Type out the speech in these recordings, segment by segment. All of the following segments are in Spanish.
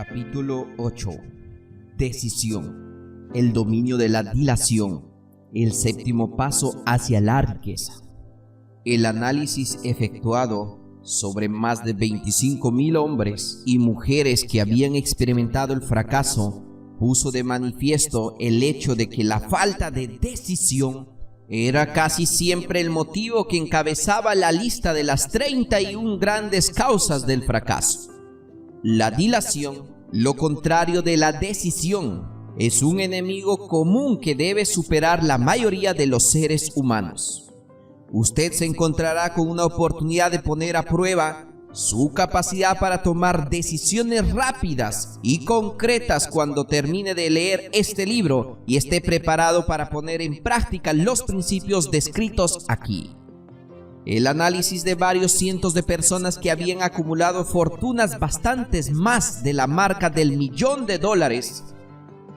Capítulo 8. Decisión. El dominio de la dilación. El séptimo paso hacia la riqueza. El análisis efectuado sobre más de 25,000 hombres y mujeres que habían experimentado el fracaso puso de manifiesto el hecho de que la falta de decisión era casi siempre el motivo que encabezaba la lista de las 31 grandes causas del fracaso. La dilación, lo contrario de la decisión, es un enemigo común que debe superar la mayoría de los seres humanos. Usted se encontrará con una oportunidad de poner a prueba su capacidad para tomar decisiones rápidas y concretas cuando termine de leer este libro y esté preparado para poner en práctica los principios descritos aquí. El análisis de varios cientos de personas que habían acumulado fortunas bastantes más de la marca del $1.000.000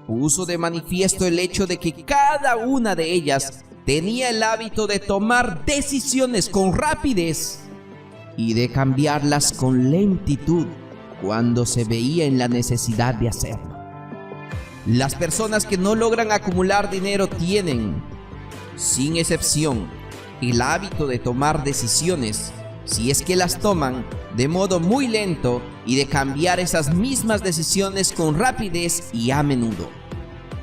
puso de manifiesto el hecho de que cada una de ellas tenía el hábito de tomar decisiones con rapidez y de cambiarlas con lentitud cuando se veía en la necesidad de hacerlo. Las personas que no logran acumular dinero tienen, sin excepción, el hábito de tomar decisiones, si es que las toman, de modo muy lento y de cambiar esas mismas decisiones con rapidez y a menudo.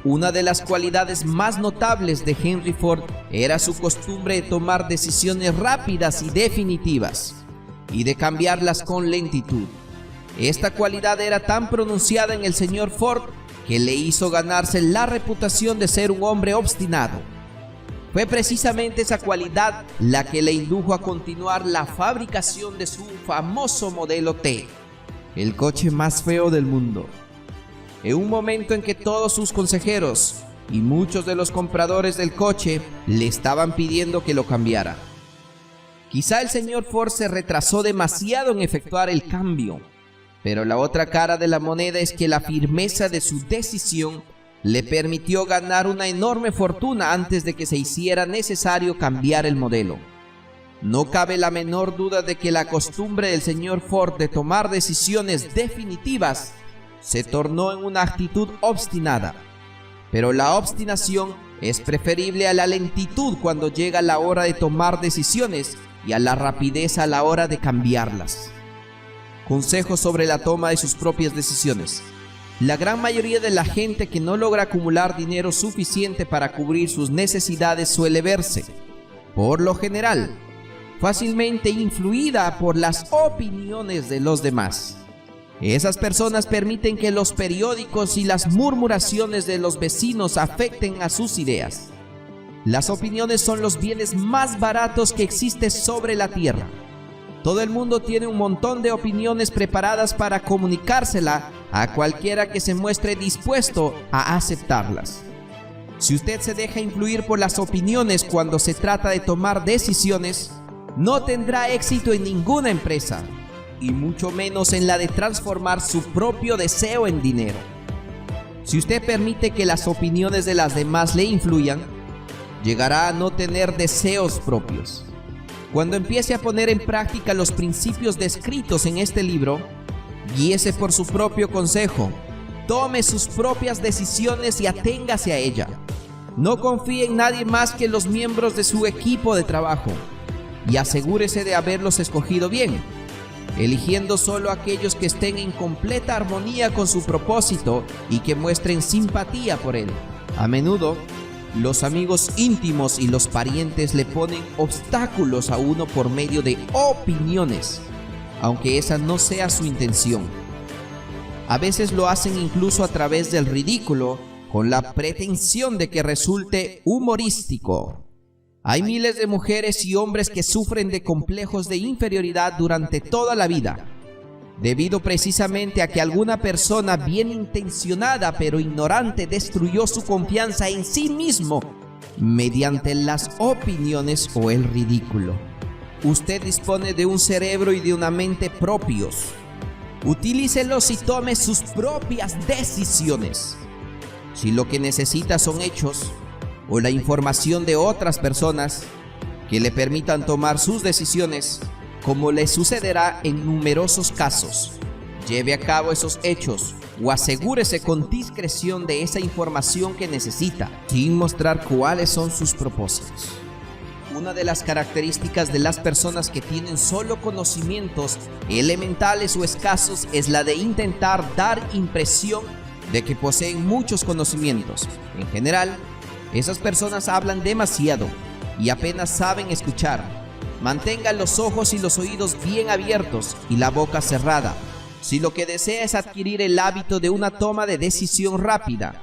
Una de las cualidades más notables de Henry Ford era su costumbre de tomar decisiones rápidas y definitivas, y de cambiarlas con lentitud. Esta cualidad era tan pronunciada en el señor Ford que le hizo ganarse la reputación de ser un hombre obstinado. Fue precisamente esa cualidad la que le indujo a continuar la fabricación de su famoso modelo T, el coche más feo del mundo. En un momento en que todos sus consejeros y muchos de los compradores del coche le estaban pidiendo que lo cambiara. Quizá el señor Ford se retrasó demasiado en efectuar el cambio, pero la otra cara de la moneda es que la firmeza de su decisión le permitió ganar una enorme fortuna antes de que se hiciera necesario cambiar el modelo. No cabe la menor duda de que la costumbre del señor Ford de tomar decisiones definitivas se tornó en una actitud obstinada, pero la obstinación es preferible a la lentitud cuando llega la hora de tomar decisiones y a la rapidez a la hora de cambiarlas. Consejos sobre la toma de sus propias decisiones. La gran mayoría de la gente que no logra acumular dinero suficiente para cubrir sus necesidades suele verse, por lo general, fácilmente influida por las opiniones de los demás. Esas personas permiten que los periódicos y las murmuraciones de los vecinos afecten a sus ideas. Las opiniones son los bienes más baratos que existen sobre la tierra. Todo el mundo tiene un montón de opiniones preparadas para comunicársela a cualquiera que se muestre dispuesto a aceptarlas. Si usted se deja influir por las opiniones cuando se trata de tomar decisiones, no tendrá éxito en ninguna empresa, y mucho menos en la de transformar su propio deseo en dinero. Si usted permite que las opiniones de las demás le influyan, llegará a no tener deseos propios. Cuando empiece a poner en práctica los principios descritos en este libro, guíese por su propio consejo, tome sus propias decisiones y aténgase a ella. No confíe en nadie más que los miembros de su equipo de trabajo, y asegúrese de haberlos escogido bien, eligiendo solo aquellos que estén en completa armonía con su propósito y que muestren simpatía por él. A menudo, los amigos íntimos y los parientes le ponen obstáculos a uno por medio de opiniones, aunque esa no sea su intención. A veces lo hacen incluso a través del ridículo, con la pretensión de que resulte humorístico. Hay miles de mujeres y hombres que sufren de complejos de inferioridad durante toda la vida, debido precisamente a que alguna persona bien intencionada pero ignorante destruyó su confianza en sí mismo mediante las opiniones o el ridículo. Usted dispone de un cerebro y de una mente propios. Utilícelos y tome sus propias decisiones. Si lo que necesita son hechos o la información de otras personas que le permitan tomar sus decisiones, como le sucederá en numerosos casos, lleve a cabo esos hechos o asegúrese con discreción de esa información que necesita, sin mostrar cuáles son sus propósitos. Una de las características de las personas que tienen solo conocimientos elementales o escasos es la de intentar dar impresión de que poseen muchos conocimientos. En general, esas personas hablan demasiado y apenas saben escuchar. Mantengan los ojos y los oídos bien abiertos y la boca cerrada. Si lo que desea es adquirir el hábito de una toma de decisión rápida,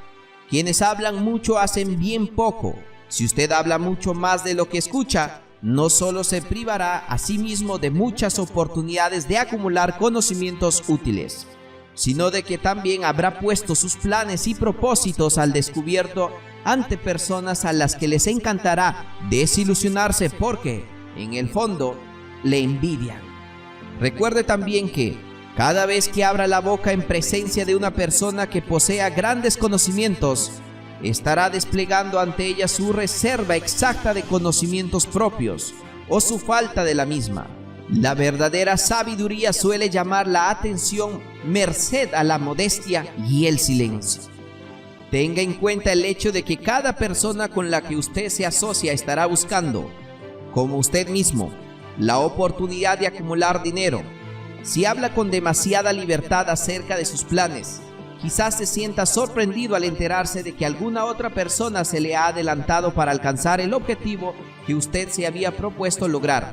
quienes hablan mucho hacen bien poco. Si usted habla mucho más de lo que escucha, no solo se privará a sí mismo de muchas oportunidades de acumular conocimientos útiles, sino de que también habrá puesto sus planes y propósitos al descubierto ante personas a las que les encantará desilusionarse porque, en el fondo, le envidian. Recuerde también que, cada vez que abra la boca en presencia de una persona que posea grandes conocimientos, estará desplegando ante ella su reserva exacta de conocimientos propios o su falta de la misma. La verdadera sabiduría suele llamar la atención merced a la modestia y el silencio. Tenga en cuenta el hecho de que cada persona con la que usted se asocia estará buscando, como usted mismo, la oportunidad de acumular dinero. Si habla con demasiada libertad acerca de sus planes, quizás se sienta sorprendido al enterarse de que alguna otra persona se le ha adelantado para alcanzar el objetivo que usted se había propuesto lograr,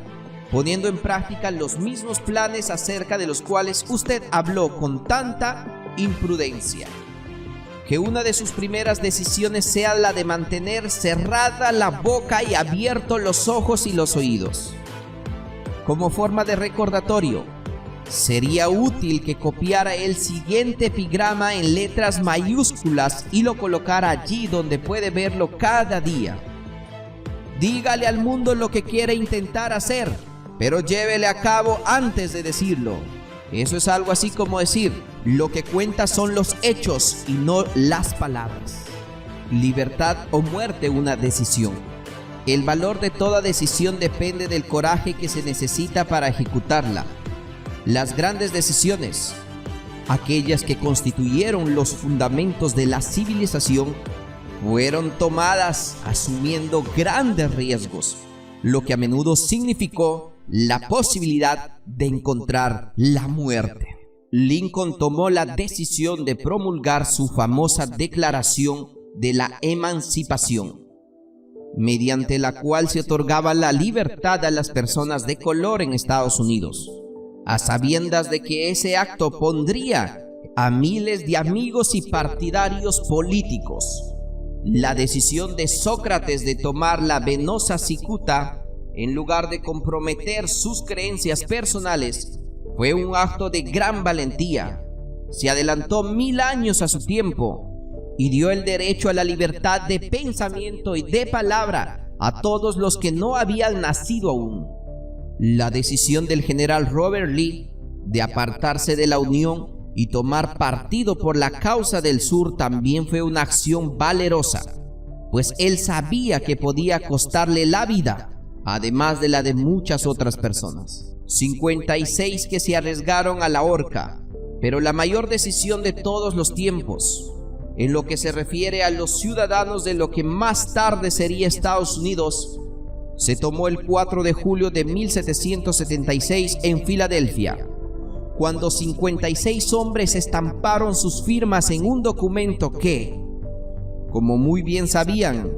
poniendo en práctica los mismos planes acerca de los cuales usted habló con tanta imprudencia. Que una de sus primeras decisiones sea la de mantener cerrada la boca y abiertos los ojos y los oídos. Como forma de recordatorio, sería útil que copiara el siguiente epigrama en letras mayúsculas y lo colocara allí donde puede verlo cada día. Dígale al mundo lo que quiere intentar hacer, pero llévele a cabo antes de decirlo. Eso es algo así como decir, lo que cuenta son los hechos y no las palabras. Libertad o muerte, una decisión. El valor de toda decisión depende del coraje que se necesita para ejecutarla. Las grandes decisiones, aquellas que constituyeron los fundamentos de la civilización, fueron tomadas asumiendo grandes riesgos, lo que a menudo significó la posibilidad de encontrar la muerte. Lincoln tomó la decisión de promulgar su famosa Declaración de la Emancipación, mediante la cual se otorgaba la libertad a las personas de color en Estados Unidos, a sabiendas de que ese acto pondría a miles de amigos y partidarios políticos. La decisión de Sócrates de tomar la venosa cicuta en lugar de comprometer sus creencias personales fue un acto de gran valentía. Se adelantó 1000 años a su tiempo y dio el derecho a la libertad de pensamiento y de palabra a todos los que no habían nacido aún. La decisión del general Robert Lee de apartarse de la Unión y tomar partido por la causa del sur también fue una acción valerosa, pues él sabía que podía costarle la vida, además de la de muchas otras personas. 56 que se arriesgaron a la horca, pero la mayor decisión de todos los tiempos, en lo que se refiere a los ciudadanos de lo que más tarde sería Estados Unidos, se tomó el 4 de julio de 1776 en Filadelfia, cuando 56 hombres estamparon sus firmas en un documento que, como muy bien sabían,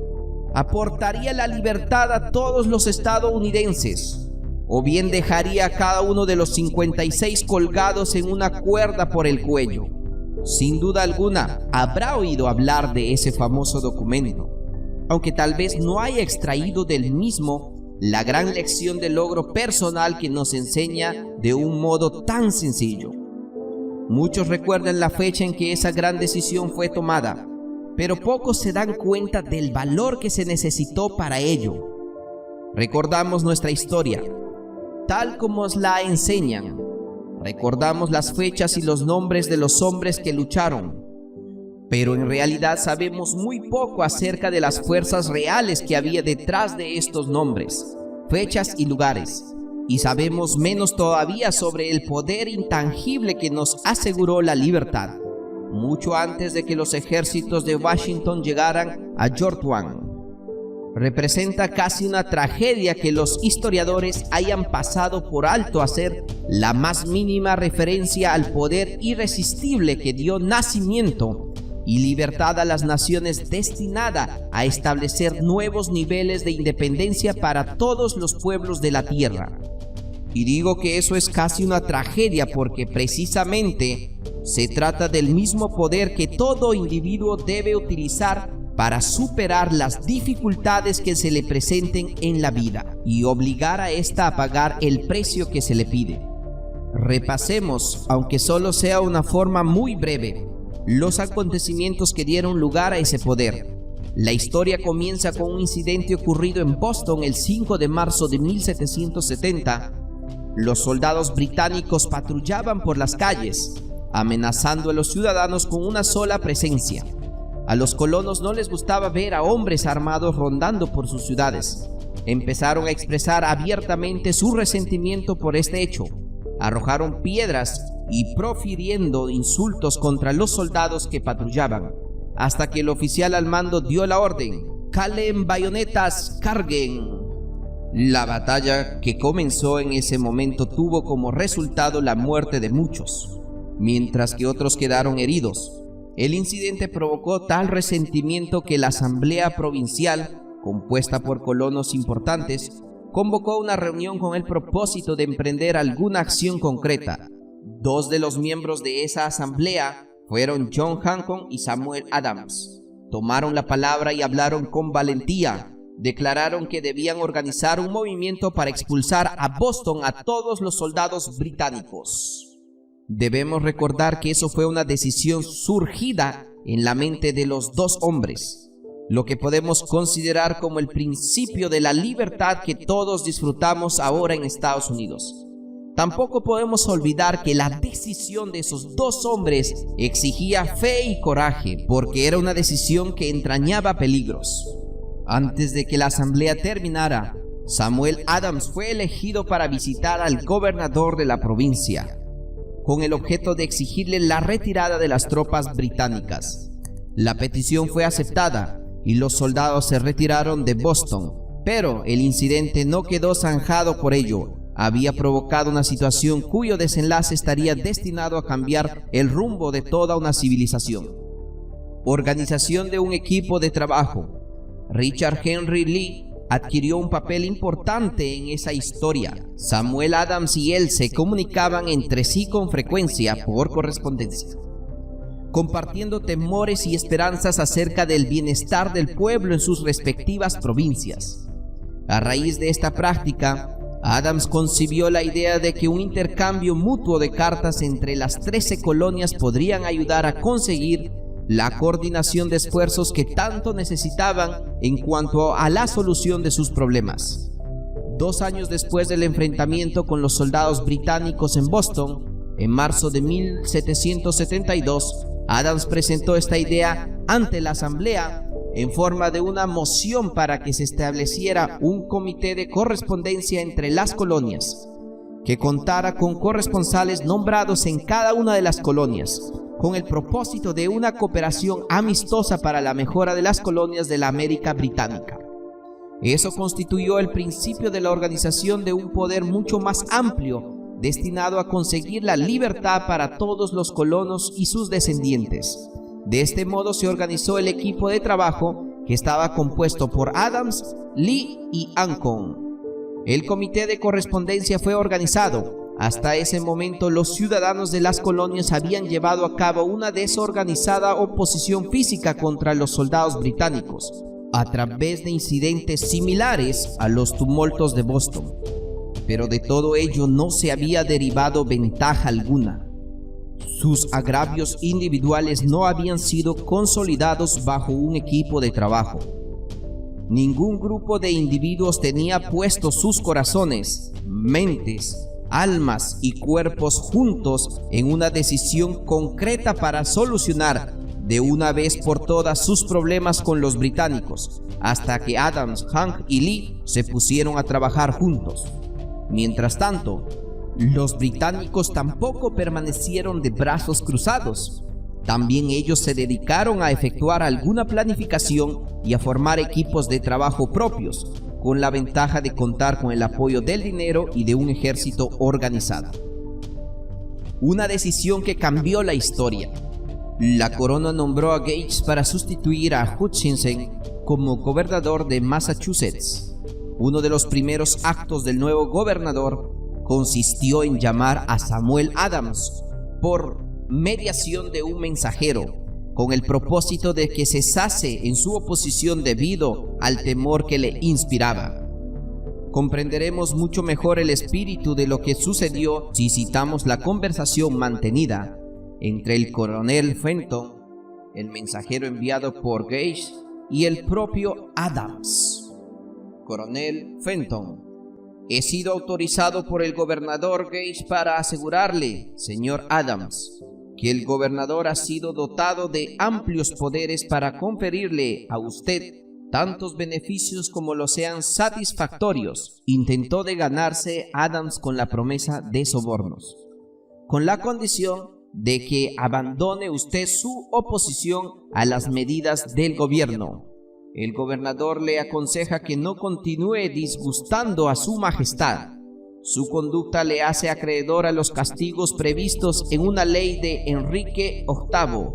aportaría la libertad a todos los estadounidenses, o bien dejaría a cada uno de los 56 colgados en una cuerda por el cuello. Sin duda alguna, habrá oído hablar de ese famoso documento, aunque tal vez no haya extraído del mismo la gran lección de logro personal que nos enseña de un modo tan sencillo. Muchos recuerdan la fecha en que esa gran decisión fue tomada, pero pocos se dan cuenta del valor que se necesitó para ello. Recordamos nuestra historia, tal como os la enseñan. Recordamos las fechas y los nombres de los hombres que lucharon, pero en realidad sabemos muy poco acerca de las fuerzas reales que había detrás de estos nombres, fechas y lugares, y sabemos menos todavía sobre el poder intangible que nos aseguró la libertad. mucho antes de que los ejércitos de Washington llegaran a Yorktown. Representa casi una tragedia que los historiadores hayan pasado por alto hacer la más mínima referencia al poder irresistible que dio nacimiento y libertad a las naciones, destinada a establecer nuevos niveles de independencia para todos los pueblos de la tierra. Y digo que eso es casi una tragedia porque precisamente se trata del mismo poder que todo individuo debe utilizar para superar las dificultades que se le presenten en la vida y obligar a ésta a pagar el precio que se le pide. Repasemos, aunque solo sea una forma muy breve, los acontecimientos que dieron lugar a ese poder. La historia comienza con un incidente ocurrido en Boston el 5 de marzo de 1770. Los soldados británicos patrullaban por las calles, amenazando a los ciudadanos con una sola presencia. A los colonos no les gustaba ver a hombres armados rondando por sus ciudades. Empezaron a expresar abiertamente su resentimiento por este hecho. Arrojaron piedras y profiriendo insultos contra los soldados que patrullaban, hasta que el oficial al mando dio la orden: «¡Calen bayonetas, carguen!». La batalla que comenzó en ese momento tuvo como resultado la muerte de muchos, mientras que otros quedaron heridos. El incidente provocó tal resentimiento que la Asamblea Provincial, compuesta por colonos importantes, convocó una reunión con el propósito de emprender alguna acción concreta. Dos de los miembros de esa asamblea fueron John Hancock y Samuel Adams. Tomaron la palabra y hablaron con valentía. Declararon que debían organizar un movimiento para expulsar a Boston a todos los soldados británicos. Debemos recordar que eso fue una decisión surgida en la mente de los dos hombres, lo que podemos considerar como el principio de la libertad que todos disfrutamos ahora en Estados Unidos. Tampoco podemos olvidar que la decisión de esos dos hombres exigía fe y coraje, porque era una decisión que entrañaba peligros. Antes de que la asamblea terminara, Samuel Adams fue elegido para visitar al gobernador de la provincia, con el objeto de exigirle la retirada de las tropas británicas. La petición fue aceptada y los soldados se retiraron de Boston, pero el incidente no quedó zanjado por ello. Había provocado una situación cuyo desenlace estaría destinado a cambiar el rumbo de toda una civilización. Organización de un equipo de trabajo. Richard Henry Lee adquirió un papel importante en esa historia. Samuel Adams y él se comunicaban entre sí con frecuencia por correspondencia, compartiendo temores y esperanzas acerca del bienestar del pueblo en sus respectivas provincias. A raíz de esta práctica, Adams concibió la idea de que un intercambio mutuo de cartas entre las 13 colonias podrían ayudar a conseguir la coordinación de esfuerzos que tanto necesitaban en cuanto a la solución de sus problemas. 2 años después del enfrentamiento con los soldados británicos en Boston, en marzo de 1772, Adams presentó esta idea ante la asamblea en forma de una moción para que se estableciera un comité de correspondencia entre las colonias, que contara con corresponsales nombrados en cada una de las colonias, con el propósito de una cooperación amistosa para la mejora de las colonias de la América Británica. Eso constituyó el principio de la organización de un poder mucho más amplio, destinado a conseguir la libertad para todos los colonos y sus descendientes. De este modo se organizó el equipo de trabajo, que estaba compuesto por Adams, Lee y Hancock. El comité de correspondencia fue organizado. Hasta ese momento, los ciudadanos de las colonias habían llevado a cabo una desorganizada oposición física contra los soldados británicos, a través de incidentes similares a los tumultos de Boston. Pero de todo ello no se había derivado ventaja alguna. Sus agravios individuales no habían sido consolidados bajo un equipo de trabajo. Ningún grupo de individuos tenía puestos sus corazones, mentes, almas y cuerpos juntos en una decisión concreta para solucionar de una vez por todas sus problemas con los británicos, hasta que Adams, Hancock y Lee se pusieron a trabajar juntos. Mientras tanto, los británicos tampoco permanecieron de brazos cruzados. También ellos se dedicaron a efectuar alguna planificación y a formar equipos de trabajo propios, con la ventaja de contar con el apoyo del dinero y de un ejército organizado. Una decisión que cambió la historia. La corona nombró a Gage para sustituir a Hutchinson como gobernador de Massachusetts. Uno de los primeros actos del nuevo gobernador consistió en llamar a Samuel Adams por mediación de un mensajero, con el propósito de que cesase en su oposición debido al temor que le inspiraba. Comprenderemos mucho mejor el espíritu de lo que sucedió si citamos la conversación mantenida entre el coronel Fenton, el mensajero enviado por Gage, y el propio Adams. Coronel Fenton: he sido autorizado por el gobernador Gage para asegurarle, señor Adams, que el gobernador ha sido dotado de amplios poderes para conferirle a usted tantos beneficios como lo sean satisfactorios. Intentó de ganarse Adams con la promesa de sobornos, con la condición de que abandone usted su oposición a las medidas del gobierno. El gobernador le aconseja que no continúe disgustando a su majestad. Su conducta le hace acreedor a los castigos previstos en una ley de Enrique VIII,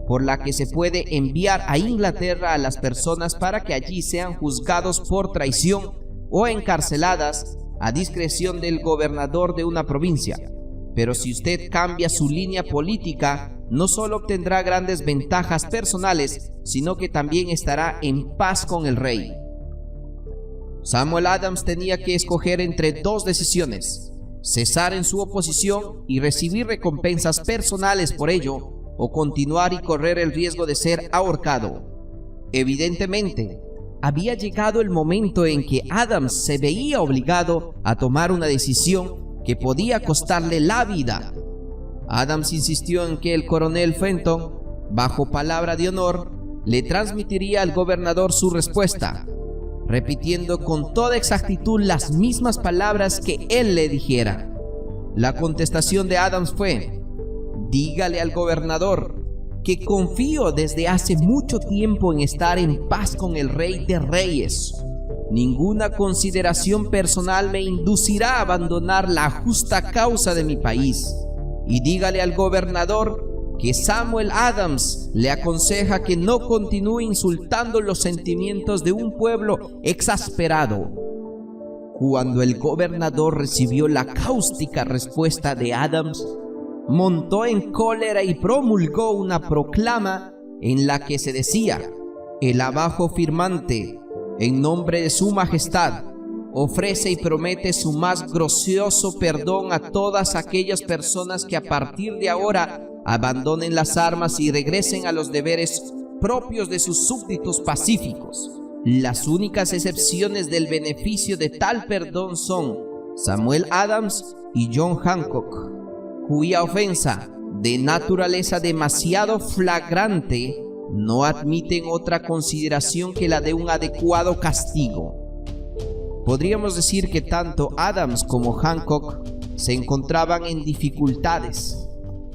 por la que se puede enviar a Inglaterra a las personas para que allí sean juzgados por traición o encarceladas a discreción del gobernador de una provincia. Pero si usted cambia su línea política, no solo obtendrá grandes ventajas personales, sino que también estará en paz con el rey. Samuel Adams tenía que escoger entre dos decisiones: cesar en su oposición y recibir recompensas personales por ello, o continuar y correr el riesgo de ser ahorcado. Evidentemente, había llegado el momento en que Adams se veía obligado a tomar una decisión que podía costarle la vida. Adams insistió en que el coronel Fenton, bajo palabra de honor, le transmitiría al gobernador su respuesta, repitiendo con toda exactitud las mismas palabras que él le dijera. La contestación de Adams fue: dígale al gobernador que confío desde hace mucho tiempo en estar en paz con el Rey de Reyes. Ninguna consideración personal me inducirá a abandonar la justa causa de mi país. Y dígale al gobernador que Samuel Adams le aconseja que no continúe insultando los sentimientos de un pueblo exasperado. Cuando el gobernador recibió la cáustica respuesta de Adams, montó en cólera y promulgó una proclama en la que se decía: el abajo firmante, en nombre de su majestad, ofrece y promete su más gracioso perdón a todas aquellas personas que a partir de ahora abandonen las armas y regresen a los deberes propios de sus súbditos pacíficos. Las únicas excepciones del beneficio de tal perdón son Samuel Adams y John Hancock, cuya ofensa, de naturaleza demasiado flagrante, no admiten otra consideración que la de un adecuado castigo. Podríamos decir que tanto Adams como Hancock se encontraban en dificultades.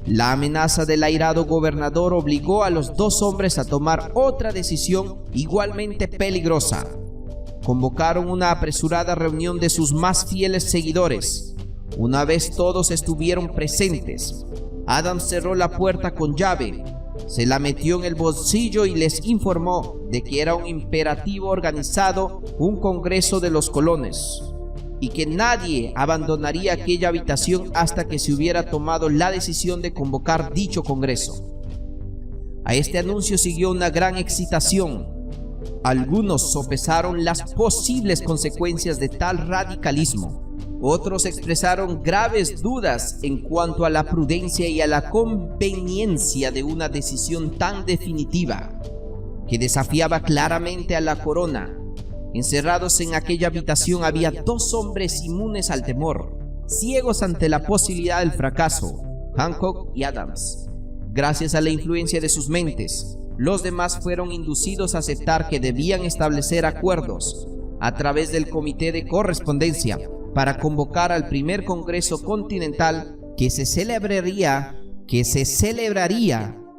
La amenaza del airado gobernador obligó a los dos hombres a tomar otra decisión igualmente peligrosa. Convocaron una apresurada reunión de sus más fieles seguidores. Una vez todos estuvieron presentes, Adams cerró la puerta con llave, se la metió en el bolsillo y les informó de que era un imperativo organizado un congreso de los colonos y que nadie abandonaría aquella habitación hasta que se hubiera tomado la decisión de convocar dicho congreso. A este anuncio siguió una gran excitación. Algunos sopesaron las posibles consecuencias de tal radicalismo. Otros expresaron graves dudas en cuanto a la prudencia y a la conveniencia de una decisión tan definitiva, que desafiaba claramente a la corona. Encerrados en aquella habitación había dos hombres inmunes al temor, ciegos ante la posibilidad del fracaso: Hancock y Adams. Gracias a la influencia de sus mentes, los demás fueron inducidos a aceptar que debían establecer acuerdos a través del Comité de Correspondencia para convocar al primer Congreso Continental que se celebraría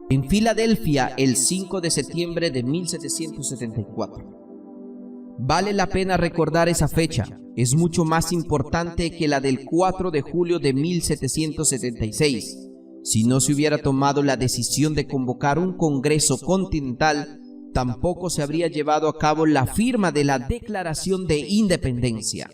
en Filadelfia el 5 de septiembre de 1774. Vale la pena recordar esa fecha, es mucho más importante que la del 4 de julio de 1776. Si no se hubiera tomado la decisión de convocar un Congreso Continental, tampoco se habría llevado a cabo la firma de la Declaración de Independencia.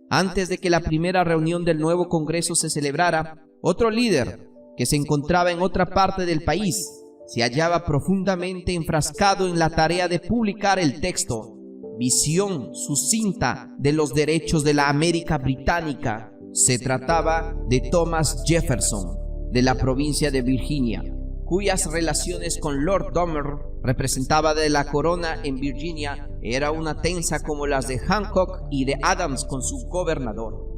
Antes de que la primera reunión del nuevo Congreso se celebrara, otro líder, que se encontraba en otra parte del país, se hallaba profundamente enfrascado en la tarea de publicar el texto Visión sucinta de los derechos de la América Británica. Se trataba de Thomas Jefferson, de la provincia de Virginia, cuyas relaciones con Lord Domer, representaba de la corona en Virginia, era una tensa como las de Hancock y de Adams con su gobernador.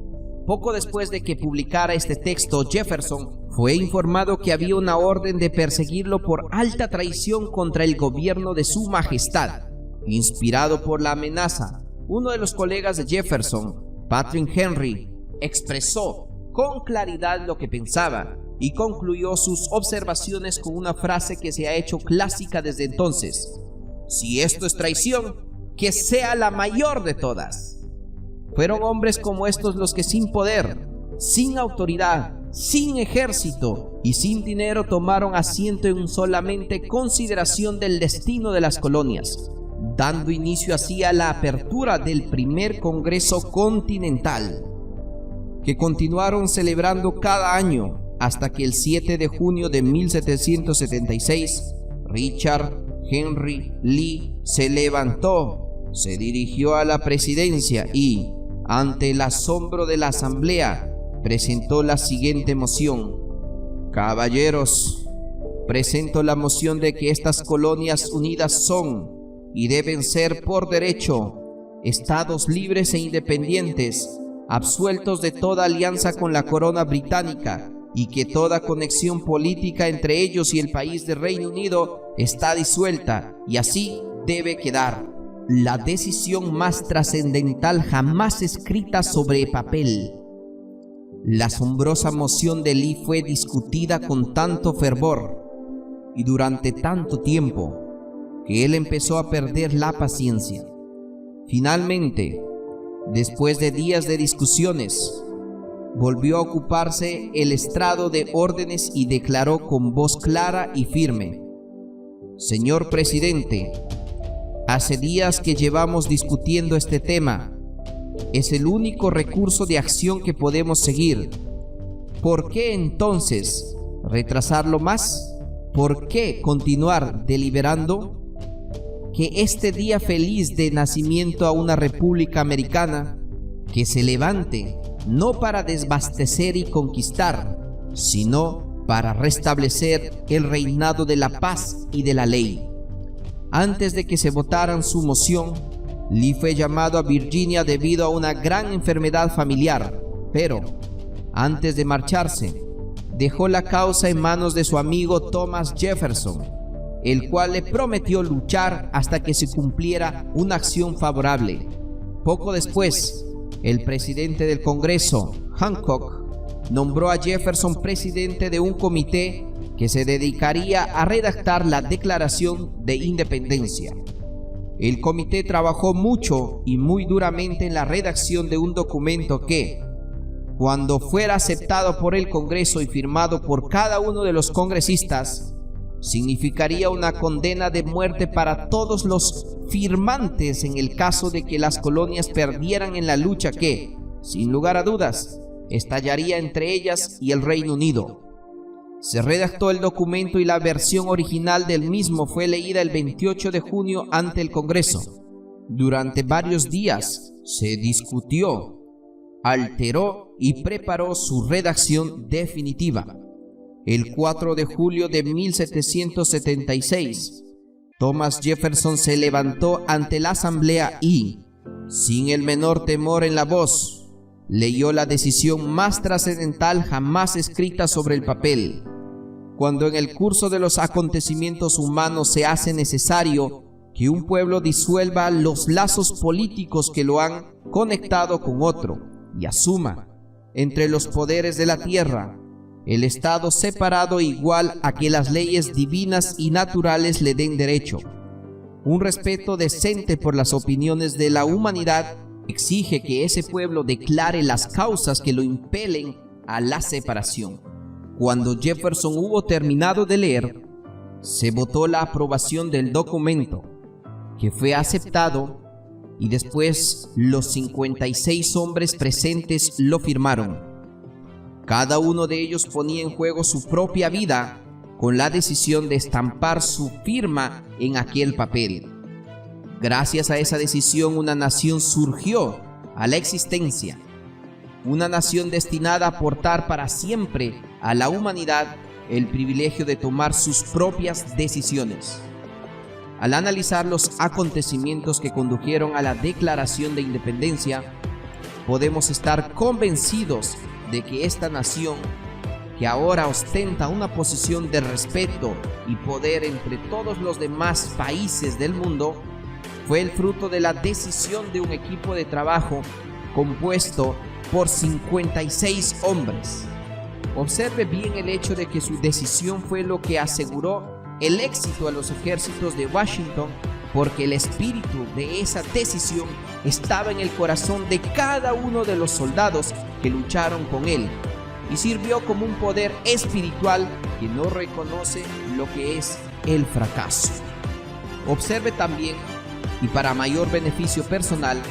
Poco después de que publicara este texto, Jefferson fue informado que había una orden de perseguirlo por alta traición contra el gobierno de su majestad. Inspirado por la amenaza, uno de los colegas de Jefferson, Patrick Henry, expresó con claridad lo que pensaba y concluyó sus observaciones con una frase que se ha hecho clásica desde entonces: si esto es traición, que sea la mayor de todas. Fueron hombres como estos los que sin poder, sin autoridad, sin ejército y sin dinero tomaron asiento en solamente consideración del destino de las colonias, dando inicio así a la apertura del primer Congreso Continental, que continuaron celebrando cada año hasta que el 7 de junio de 1776, Richard Henry Lee se levantó, se dirigió a la presidencia y, ante el asombro de la asamblea, presentó la siguiente moción: caballeros, presento la moción de que estas colonias unidas son y deben ser por derecho estados libres e independientes, absueltos de toda alianza con la corona británica, y que toda conexión política entre ellos y el país de Reino Unido está disuelta, y así debe quedar. La decisión más trascendental jamás escrita sobre papel. La asombrosa moción de Lee fue discutida con tanto fervor y durante tanto tiempo que él empezó a perder la paciencia. Finalmente, después de días de discusiones, volvió a ocuparse el estrado de órdenes y declaró con voz clara y firme: señor presidente, hace días que llevamos discutiendo este tema. Es el único recurso de acción que podemos seguir. ¿Por qué entonces retrasarlo más? ¿Por qué continuar deliberando? Que este día feliz de nacimiento a una república americana, que se levante no para desbastecer y conquistar, sino para restablecer el reinado de la paz y de la ley. Antes de que se votaran su moción, Lee fue llamado a Virginia debido a una gran enfermedad familiar, pero antes de marcharse, dejó la causa en manos de su amigo Thomas Jefferson, el cual le prometió luchar hasta que se cumpliera una acción favorable. Poco después, el presidente del Congreso, Hancock, nombró a Jefferson presidente de un comité que se dedicaría a redactar la Declaración de Independencia. El comité trabajó mucho y muy duramente en la redacción de un documento que, cuando fuera aceptado por el Congreso y firmado por cada uno de los congresistas, significaría una condena de muerte para todos los firmantes en el caso de que las colonias perdieran en la lucha que, sin lugar a dudas, estallaría entre ellas y el Reino Unido. Se redactó el documento y la versión original del mismo fue leída el 28 de junio ante el Congreso. Durante varios días se discutió, alteró y preparó su redacción definitiva. El 4 de julio de 1776, Thomas Jefferson se levantó ante la asamblea y, sin el menor temor en la voz, leyó la decisión más trascendental jamás escrita sobre el papel. Cuando en el curso de los acontecimientos humanos se hace necesario que un pueblo disuelva los lazos políticos que lo han conectado con otro y asuma, entre los poderes de la tierra, el Estado separado igual a que las leyes divinas y naturales le den derecho. Un respeto decente por las opiniones de la humanidad exige que ese pueblo declare las causas que lo impelen a la separación. Cuando Jefferson hubo terminado de leer, se votó la aprobación del documento, que fue aceptado, y después los 56 hombres presentes lo firmaron. Cada uno de ellos ponía en juego su propia vida con la decisión de estampar su firma en aquel papel. Gracias a esa decisión, una nación surgió a la existencia, una nación destinada a aportar para siempre a la humanidad el privilegio de tomar sus propias decisiones. Al analizar los acontecimientos que condujeron a la Declaración de Independencia, podemos estar convencidos de que esta nación, que ahora ostenta una posición de respeto y poder entre todos los demás países del mundo, fue el fruto de la decisión de un equipo de trabajo compuesto por 56 hombres. Observe bien el hecho de que su decisión fue lo que aseguró el éxito a los ejércitos de Washington, porque el espíritu de esa decisión estaba en el corazón de cada uno de los soldados que lucharon con él, y sirvió como un poder espiritual que no reconoce lo que es el fracaso. Observe también, y para mayor beneficio personal,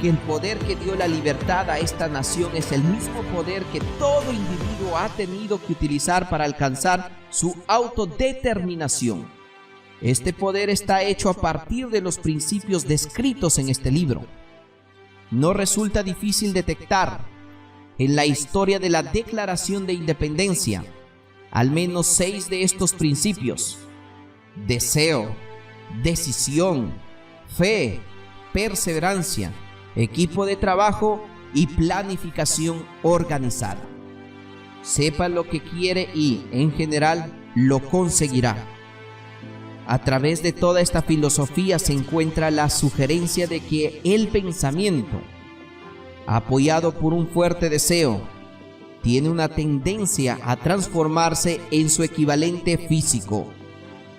que el poder que dio la libertad a esta nación es el mismo poder que todo individuo ha tenido que utilizar para alcanzar su autodeterminación. Este poder está hecho a partir de los principios descritos en este libro. No resulta difícil detectar en la historia de la Declaración de Independencia al menos 6 de estos principios: deseo, decisión, fe, perseverancia, equipo de trabajo y planificación organizada. Sepa lo que quiere y, en general, lo conseguirá. A través de toda esta filosofía se encuentra la sugerencia de que el pensamiento, apoyado por un fuerte deseo, tiene una tendencia a transformarse en su equivalente físico.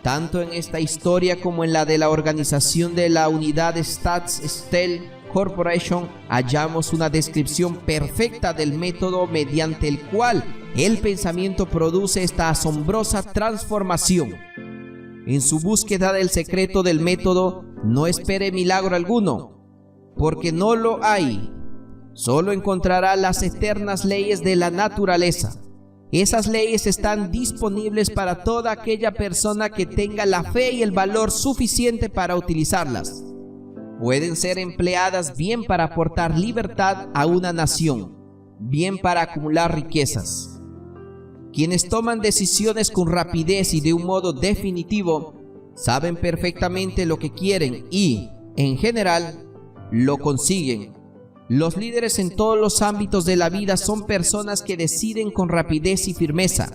Tanto en esta historia como en la de la organización de la unidad Stats Steel Corporation hallamos una descripción perfecta del método mediante el cual el pensamiento produce esta asombrosa transformación. En su búsqueda del secreto del método, no espere milagro alguno, porque no lo hay. Solo encontrará las eternas leyes de la naturaleza. Esas leyes están disponibles para toda aquella persona que tenga la fe y el valor suficiente para utilizarlas. Pueden ser empleadas bien para aportar libertad a una nación, bien para acumular riquezas. Quienes toman decisiones con rapidez y de un modo definitivo, saben perfectamente lo que quieren y, en general, lo consiguen. Los líderes en todos los ámbitos de la vida son personas que deciden con rapidez y firmeza.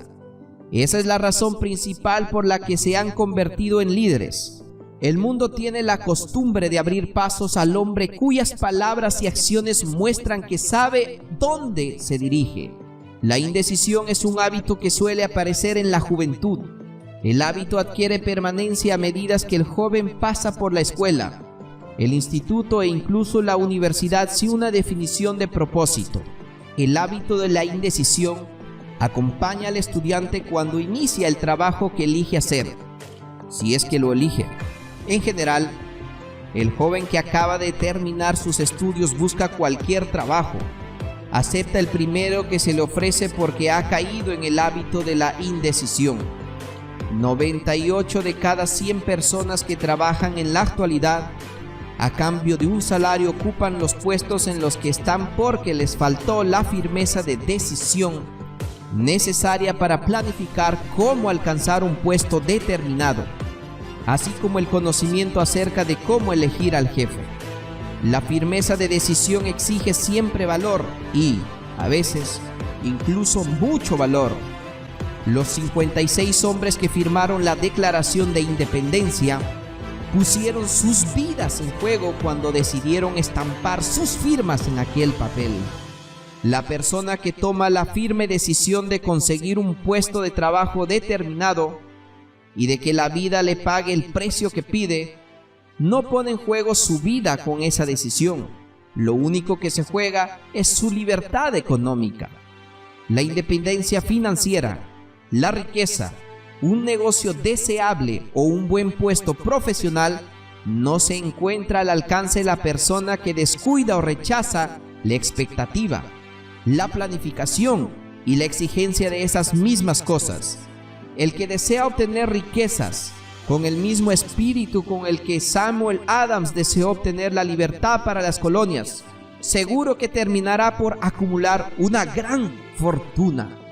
Esa es la razón principal por la que se han convertido en líderes. El mundo tiene la costumbre de abrir pasos al hombre cuyas palabras y acciones muestran que sabe dónde se dirige. La indecisión es un hábito que suele aparecer en la juventud. El hábito adquiere permanencia a medida que el joven pasa por la escuela, el instituto e incluso la universidad sin una definición de propósito. El hábito de la indecisión acompaña al estudiante cuando inicia el trabajo que elige hacer, si es que lo elige. En general, el joven que acaba de terminar sus estudios busca cualquier trabajo. Acepta el primero que se le ofrece porque ha caído en el hábito de la indecisión. 98 de cada 100 personas que trabajan en la actualidad a cambio de un salario ocupan los puestos en los que están porque les faltó la firmeza de decisión necesaria para planificar cómo alcanzar un puesto determinado, así como el conocimiento acerca de cómo elegir al jefe. La firmeza de decisión exige siempre valor y, a veces, incluso mucho valor. Los 56 hombres que firmaron la Declaración de Independencia pusieron sus vidas en juego cuando decidieron estampar sus firmas en aquel papel. La persona que toma la firme decisión de conseguir un puesto de trabajo determinado y de que la vida le pague el precio que pide, no pone en juego su vida con esa decisión. Lo único que se juega es su libertad económica. La independencia financiera, la riqueza, un negocio deseable o un buen puesto profesional no se encuentra al alcance de la persona que descuida o rechaza la expectativa, la planificación y la exigencia de esas mismas cosas. El que desea obtener riquezas con el mismo espíritu con el que Samuel Adams deseó obtener la libertad para las colonias, seguro que terminará por acumular una gran fortuna.